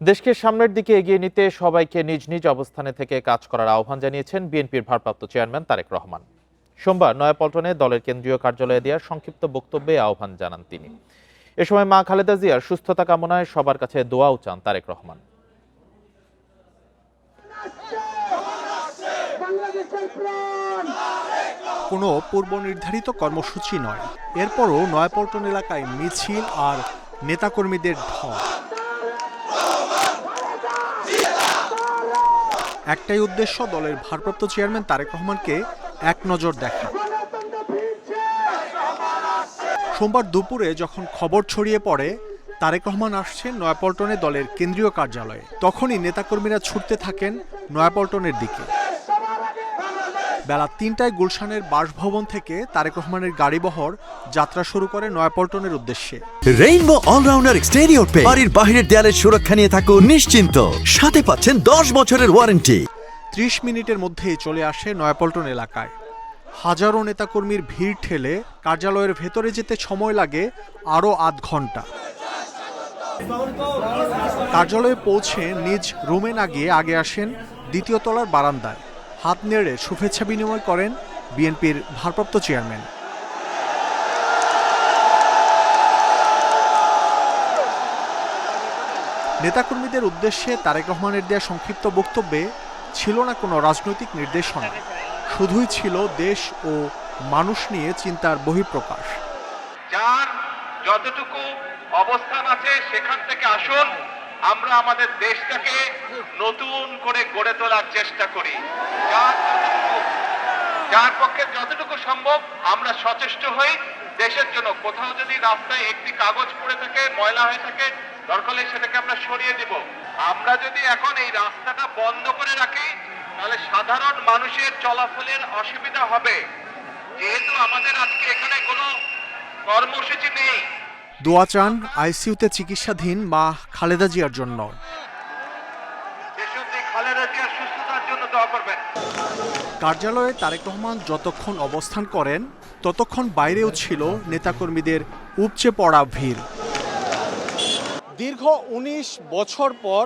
দেশকে সামনের দিকে এগিয়ে নিতে সবাইকে নিজ নিজ অবস্থানে থেকে কাজ করার আহ্বান জানিয়েছেন বিএনপির ভারপ্রাপ্ত চেয়ারম্যান তারেক রহমান। সোমবার নয়াপল্টনে দলের কেন্দ্রীয় কার্যালয়ে দেওয়া সংক্ষিপ্ত বক্তব্যে আহ্বান জানান তিনি। এ সময় মা খালেদা জিয়ার সুস্থতা কামনায় সবার কাছে দোয়াও চান তারেক রহমান। কোনো পূর্ব নির্ধারিত কর্মসূচি নয়, এরপরও নয়াপল্টন এলাকায় মিছিল আর নেতাকর্মীদের ঢল। একটাই উদ্দেশ্য, দলের ভারপ্রাপ্ত চেয়ারম্যান তারেক রহমানকে এক নজর দেখা। সোমবার দুপুরে যখন খবর ছড়িয়ে পড়ে তারেক রহমান আসছেন নয়াপল্টনে দলের কেন্দ্রীয় কার্যালয়ে, তখনই নেতাকর্মীরা ছুটতে থাকেন নয়াপল্টনের দিকে। বেলা ৩টায় গুলশানের বাসভবন থেকে তারেক রহমানের গাড়িবহর যাত্রা শুরু করে নয়াপল্টনের উদ্দেশ্যে। রেইনবো অলরাউন্ডার এক্সটেরিয়র পেইন্ট বাড়ির বাহিরের দেয়ালের সুরক্ষা নিয়ে থাকুন নিশ্চিন্ত, সাথে পাচ্ছেন ১০ বছরের ওয়ারেন্টি। ৩০ মিনিটের মধ্যেই চলে আসে নয়াপল্টন এলাকায়। হাজারো নেতাকর্মীর ভিড় ঠেলে কার্যালয়ের ভেতরে যেতে সময় লাগে আরও আধ ঘন্টা। কার্যালয়ে পৌঁছে নিজ রুমে না গিয়ে আগে আসেন দ্বিতীয় তলার বারান্দায়। হাত নেড়ে শুভেচ্ছা বিনিময় করেন বিএনপির ভারপ্রাপ্ত চেয়ারম্যান। নেতাকর্মীদের উদ্দেশ্যে তারেক রহমানের দেয়া সংক্ষিপ্ত বক্তব্যে ছিল না কোনো রাজনৈতিক নির্দেশনা, শুধুই ছিল দেশ ও মানুষ নিয়ে চিন্তার বহিঃপ্রকাশ। যার যতটুকু অবস্থান আছে সেখান থেকে আসুন, আমরা আমাদের দেশটাকে নতুন করে গড়ে তোলার চেষ্টা করি। যার পক্ষে যতটুকু সম্ভব আমরা সচেষ্ট হই দেশের জন্য। কোথাও যদি রাস্তায় একটি কাগজ পড়ে থাকে, ময়লা হয়ে থাকে, দরকার হলে সেটাকে আমরা সরিয়ে দিব। আমরা যদি এখন এই রাস্তাটা বন্ধ করে রাখি তাহলে সাধারণ মানুষের চলাচলের অসুবিধা হবে। যেহেতু আমাদের আজকে এখানে কোনো কর্মসূচি নেই। দোয়া চান আইসিইউতে চিকিৎসাধীন মা খালেদা জিয়ার জন্য। খালেদা জিয়ার সুস্থতার জন্য দোয়া করবেন। কার্যালয়ে তারেক রহমান যতক্ষণ অবস্থান করেন ততক্ষণ বাইরেও ছিল নেতাকর্মীদের উপচে পড়া ভিড়। দীর্ঘ ১৯ বছর পর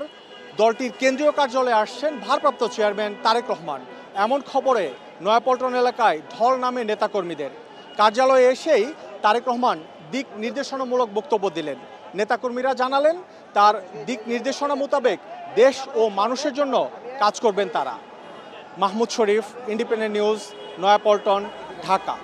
দলটির কেন্দ্রীয় কার্যালয়ে আসছেন ভারপ্রাপ্ত চেয়ারম্যান তারেক রহমান। এমন খবরে নয়াপল্টন এলাকায় ঢল নামে নেতাকর্মীদের। কার্যালয়ে এসেই তারেক রহমান দিক নির্দেশনামূলক বক্তব্য দিলেন। নেতাকর্মীরা জানালেন তার দিক নির্দেশনা মোতাবেক দেশ ও মানুষের জন্য কাজ করবেন তারা। মাহমুদ শরীফ, ইন্ডিপেন্ডেন্ট নিউজ, নয়াপল্টন, ঢাকা।